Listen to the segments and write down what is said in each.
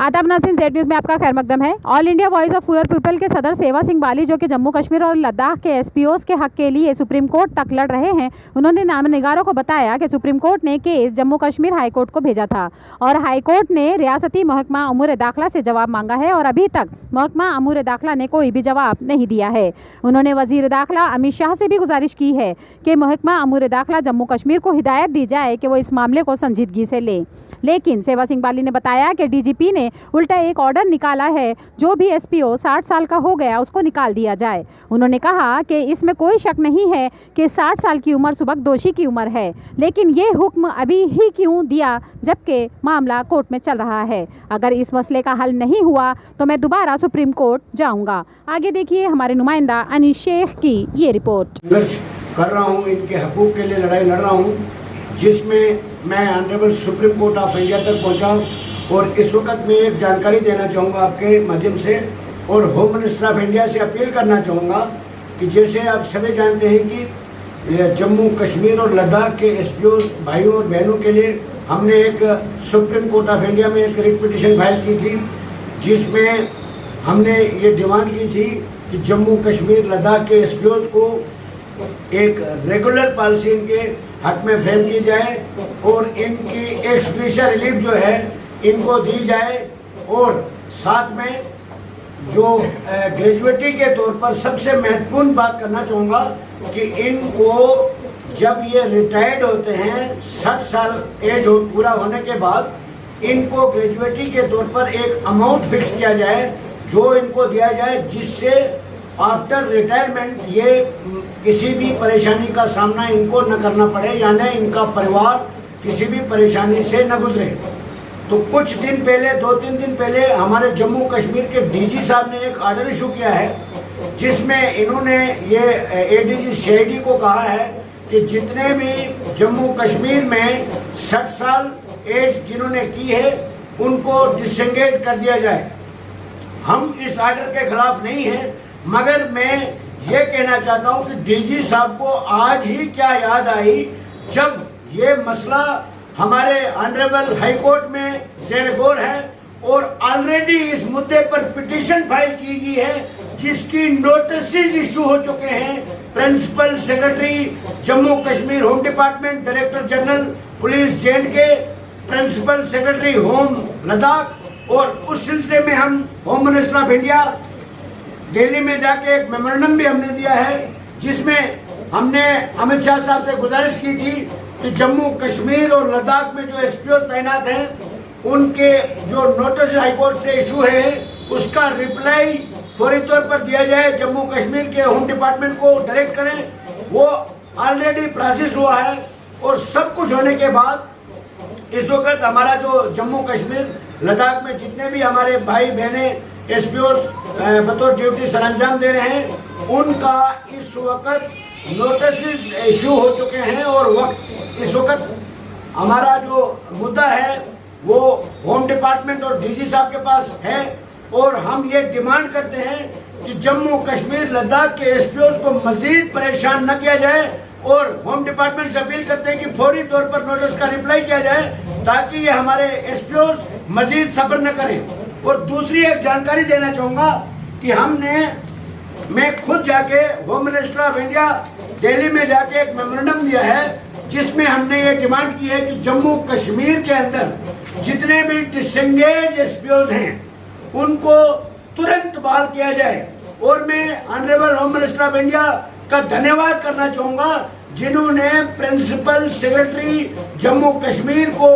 आदाब नाज़रीन, Z news में आपका खैर मकदम है। All India voice of poor people के सदर सेवा सिंह बाली, जो कि जम्मू कश्मीर और लद्दाख के एसपीओज के हक के लिए सुप्रीम कोर्ट तक लड़ रहे हैं, उन्होंने नामनिगारों को बताया कि सुप्रीम कोर्ट ने case Jammu Kashmir high court को भेजा था और हाई कोर्ट ने रियासती महकमा अमूर दाखिला से जवाब मांगा है और अभी तक महकमा अमूर दाखिला ने कोई भी जवाब नहीं दिया है। उन्होंने वजीर दाखिला अमित शाह से भी गुजारिश की है कि महकमा अमूर दाखिला जम्मू कश्मीर को हिदायत दी जाए कि वो इस मामले को संजीदगी से ले। लेकिन सेवा सिंह बाली ने बताया कि डीजीपी ने उल्टा एक ऑर्डर निकाला है, जो भी एसपीओ 60 साल का हो गया उसको निकाल दिया जाए। उन्होंने कहा कि इसमें कोई शक नहीं है कि 60 साल की उम्र सुबकदोशी की उम्र है, लेकिन ये हुक्म अभी ही क्यों दिया जबकि मामला कोर्ट में चल रहा है। अगर इस मसले का हल नहीं हुआ तो मैं दोबारा सुप्रीम कोर्ट जाऊंगा। आगे देखिए हमारे नुमाइंदा अनीस शेख की ये रिपोर्ट। संघर्ष कर रहा हूँ, इनके हकूक़ के लिए लड़ाई लड़ रहा हूँ, जिसमें मैं honourable supreme court of India तक पहुँचा। और इस वक्त मैं एक जानकारी देना चाहूँगा आपके माध्यम से और होम मिनिस्टर ऑफ इंडिया से अपील करना चाहूँगा कि जैसे आप सभी जानते हैं कि जम्मू कश्मीर और लद्दाख के एसपीओ भाइयों और बहनों के लिए हमने एक सुप्रीम कोर्ट ऑफ इंडिया में एक रिट पिटीशन फाइल की थी, जिसमें हमने ये डिमांड की थी कि जम्मू कश्मीर लद्दाख के एसपीओज को एक रेगुलर पॉलिसी इनके हक में फ्रेम की जाए और इनकी एक स्पेशल रिलीफ जो है इनको दी जाए। और साथ में जो ग्रेजुएटी के तौर पर सबसे महत्वपूर्ण बात करना चाहूँगा कि इनको जब ये रिटायर्ड होते हैं 60 साल एज पूरा होने के बाद, इनको ग्रेजुएटी के तौर पर एक अमाउंट फिक्स किया जाए जो इनको दिया जाए, जिससे आफ्टर रिटायरमेंट ये किसी भी परेशानी का सामना इनको न करना पड़े, यानी इनका परिवार किसी भी परेशानी से न गुजरे। तो कुछ दिन पहले, 2-3 दिन पहले हमारे जम्मू कश्मीर के डीजी साहब ने एक ऑर्डर इशू किया है, जिसमें इन्होंने ये एडीजी सीआईडी को कहा है कि जितने भी जम्मू कश्मीर में 60 साल एज जिन्होंने की है उनको डिसएंगेज कर दिया जाए। हम इस ऑर्डर के खिलाफ नहीं हैं, मगर मैं ये कहना चाहता हूँ कि डीजी साहब को आज ही क्या याद आई जब ये मसला हमारे ऑनरेबल हाई कोर्ट में ज़ेर गौर है और ऑलरेडी इस मुद्दे पर पिटीशन फाइल की गई है, जिसकी नोटिस इशू हो चुके हैं principal secretary Jammu Kashmir home department, director general police J and K, principal secretary home Ladakh. और उस सिलसिले में हम home minister of India Delhi में जाके एक मेमोरेंडम भी हमने दिया है, जिसमें हमने अमित शाह साहब से गुजारिश की थी कि जम्मू कश्मीर और लद्दाख में जो एसपीओ तैनात हैं उनके जो नोटिस हाईकोर्ट से इशू है उसका रिप्लाई फौरी तौर पर दिया जाए, जम्मू कश्मीर के होम डिपार्टमेंट को डायरेक्ट करें। वो ऑलरेडी प्रोसेस हुआ है और सब कुछ होने के बाद इस वक्त हमारा जो जम्मू कश्मीर लद्दाख में जितने भी हमारे भाई बहने एसपीओ बतौर ड्यूटी सरंजाम दे रहे हैं, उनका इस वक्त नोटिस इशू हो चुके हैं और इस वक्त हमारा जो मुद्दा है वो होम डिपार्टमेंट और डीजी साहब के पास है। और हम ये डिमांड करते हैं कि जम्मू कश्मीर लद्दाख के एसपीओ को मजीद परेशान न किया जाए और होम डिपार्टमेंट से अपील करते हैं कि फौरी तौर पर नोटिस का रिप्लाई किया जाए, ताकि ये हमारे एसपीओ मजीद सफर न करें। और दूसरी एक जानकारी देना चाहूँगा कि मैं खुद जाके home minister of India Delhi में जाके एक मेमोरेंडम दिया है, जिसमें हमने ये डिमांड की है कि जम्मू कश्मीर के अंदर जितने भी डिसएंगेज एसपीओज हैं उनको तुरंत बहाल किया जाए। और मैं honourable home minister of India का धन्यवाद करना चाहूँगा, जिन्होंने प्रिंसिपल सेक्रेटरी जम्मू कश्मीर को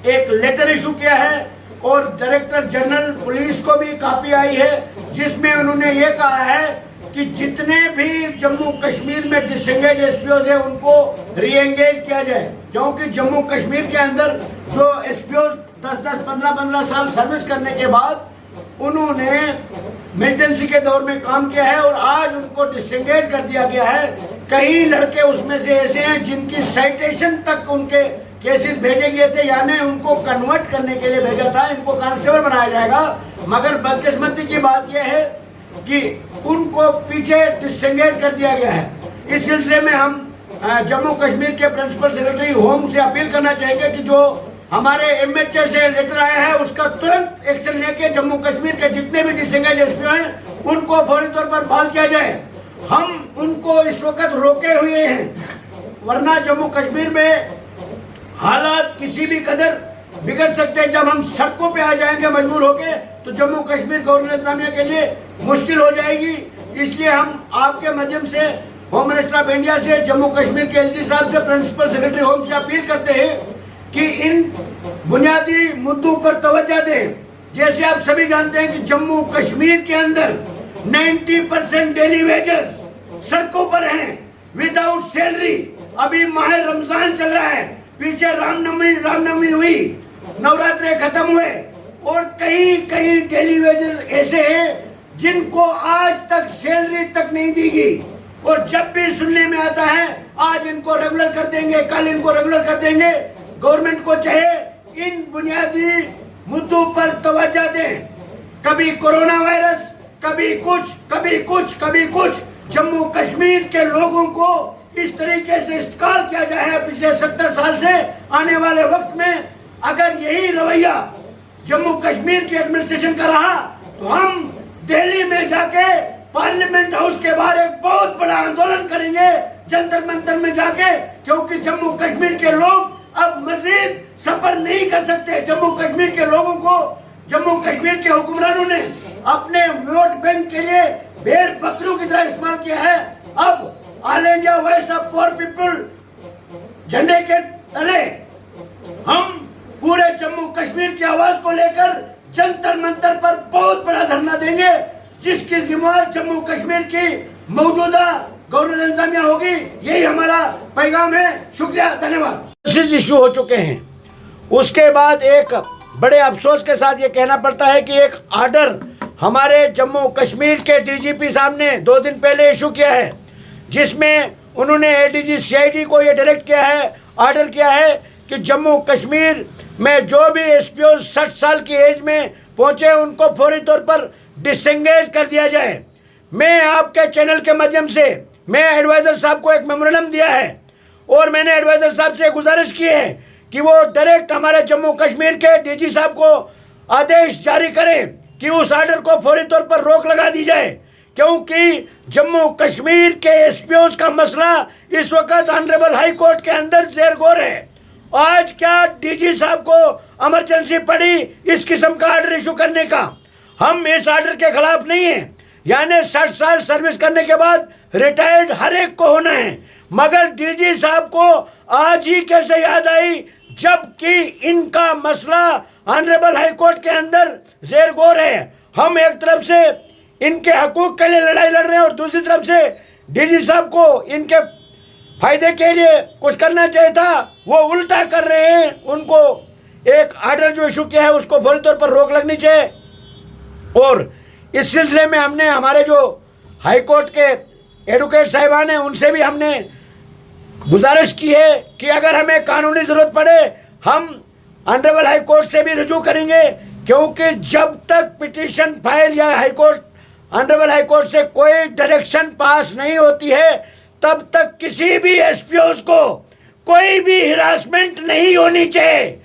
एक लेटर इशू किया है और डायरेक्टर जनरल पुलिस को भी कॉपी आई है, जिसमें उन्होंने ये कहा है कि जितने भी जम्मू कश्मीर में डिसएंगेज एसपीओज है उनको रीएंगेज किया जाए, क्योंकि जम्मू कश्मीर के अंदर जो एसपीओज 10-10, 15-15 साल सर्विस करने के बाद उन्होंने मिलिटेंसी के दौर में काम किया है और आज उनको डिसएंगेज कर दिया गया है। कई लड़के उसमें से ऐसे हैं जिनकी साइटेशन तक उनके केसेस भेजे गए थे, यानी उनको कन्वर्ट करने के लिए भेजा था, इनको कांस्टेबल बनाया जाएगा। मगर बदकिस्मती की बात यह है कि उनको पीछे डिसएंगेज कर दिया गया है। इस सिलसिले में हम जम्मू कश्मीर के प्रिंसिपल सेक्रेटरी होम से अपील करना चाहेंगे कि जो हमारे एमएचए से लेटर आया है, उसका तुरंत एक्शन लेके जम्मू कश्मीर के जितने भी डिसएंगेज एसपीओ हैं उनको फौरी तौर पर बहाल किया जाए। हम उनको इस वक्त रोके हुए हैं, वरना जम्मू कश्मीर में हालात किसी भी कदर बिगड़ सकते हैं। जब हम सड़कों पे आ जाएंगे मजबूर होके तो जम्मू कश्मीर गवर्नर इंतजामिया के लिए मुश्किल हो जाएगी। इसलिए हम आपके माध्यम से होम मिनिस्टर ऑफ इंडिया से, जम्मू कश्मीर के एलजी साहब से, प्रिंसिपल सेक्रेटरी होम से अपील करते हैं कि इन बुनियादी मुद्दों पर तवज्जो दें। जैसे आप सभी जानते हैं कि जम्मू कश्मीर के अंदर 90% डेली वेजर्स सड़कों पर हैं विदाउट सैलरी। अभी माह रमजान चल रहा है, पीछे रामनवमी हुई, नवरात्रे खत्म हुए और कई कई डेली वेजर ऐसे हैं जिनको आज तक सैलरी तक नहीं दी गई। और जब भी सुनने में आता है आज इनको रेगुलर कर देंगे, कल इनको रेगुलर कर देंगे। गवर्नमेंट को चाहे इन बुनियादी मुद्दों पर तवज्जो दें। कभी कोरोना वायरस, कभी कुछ, कभी कुछ, कभी कुछ। जम्मू कश्मीर के लोगों को इस तरीके से इस्तेमाल किया गया है पिछले 70 साल से। आने वाले वक्त में अगर यही रवैया जम्मू कश्मीर की एडमिनिस्ट्रेशन का रहा तो हम दिल्ली में जाके पार्लियामेंट हाउस के बाहर एक बहुत बड़ा आंदोलन करेंगे, जंतर मंतर में जाके, क्योंकि जम्मू कश्मीर के लोग अब मजीद सफर नहीं कर सकते। जम्मू कश्मीर के लोगों को, जम्मू कश्मीर के हुक्मरानों ने अपने वोट बैंक के लिए भेड़ बकरियों की तरह इस्तेमाल किया है। अब all India voice of poor people झंडे के तले हम पूरे जम्मू कश्मीर की आवाज को लेकर जंतर मंतर पर बहुत बड़ा धरना देंगे, जिसकी जिम्मेदार जम्मू कश्मीर की मौजूदा गवर्नर इंतजामिया होगी। यही हमारा पैगाम है। शुक्रिया, धन्यवाद। इशू हो चुके हैं, उसके बाद एक बड़े अफसोस के साथ ये कहना पड़ता है कि एक आर्डर हमारे जम्मू कश्मीर के डीजीपी साहब ने 2 दिन पहले इशू किया है, जिसमें उन्होंने एडीजी सीआईडी को ये डायरेक्ट किया है, ऑर्डर किया है कि जम्मू कश्मीर में जो भी एसपीओ 60 साल की एज में पहुंचे उनको फौरी तौर पर डिसएंगेज कर दिया जाए। मैं आपके चैनल के माध्यम से मैं एडवाइज़र साहब को एक मेमोरेंडम दिया है और मैंने एडवाइज़र साहब से गुजारिश की है कि वो डायरेक्ट हमारे जम्मू कश्मीर के डीजी साहब को आदेश जारी करें कि उस ऑर्डर को फौरी तौर पर रोक लगा दी जाए, क्योंकि जम्मू कश्मीर के एसपीओ का मसला इस वक्त ऑनरेबल हाई कोर्ट के अंदर जेर गौर है। आज क्या डीजी साहब को इमरजेंसी पड़ी इस किस्म का ऑर्डर इशू करने का? हम इस ऑर्डर के खिलाफ नहीं है, यानी 60 साल सर्विस करने के बाद रिटायर्ड हर एक को होना है, मगर डीजी साहब को आज ही कैसे याद आई जबकि इनका मसला ऑनरेबल हाई कोर्ट के अंदर जेर गौर है। हम एक तरफ से इनके हकूक के लिए लड़ाई लड़ रहे हैं और दूसरी तरफ से डीजी साहब को इनके फायदे के लिए कुछ करना चाहिए था, वो उल्टा कर रहे हैं। उनको एक ऑर्डर जो इशू किया है उसको फौरी तौर पर रोक लगनी चाहिए। और इस सिलसिले में हमने हमारे जो हाई कोर्ट के एडवोकेट साहिबान हैं उनसे भी हमने गुजारिश की है कि अगर हमें कानूनी ज़रूरत पड़े हम ऑनरेबल हाई कोर्ट से भी रुजू करेंगे, क्योंकि जब तक पिटीशन फाइल या high court honourable high court से कोई डायरेक्शन पास नहीं होती है तब तक किसी भी एसपीओ को कोई भी हिरासमेंट नहीं होनी चाहिए।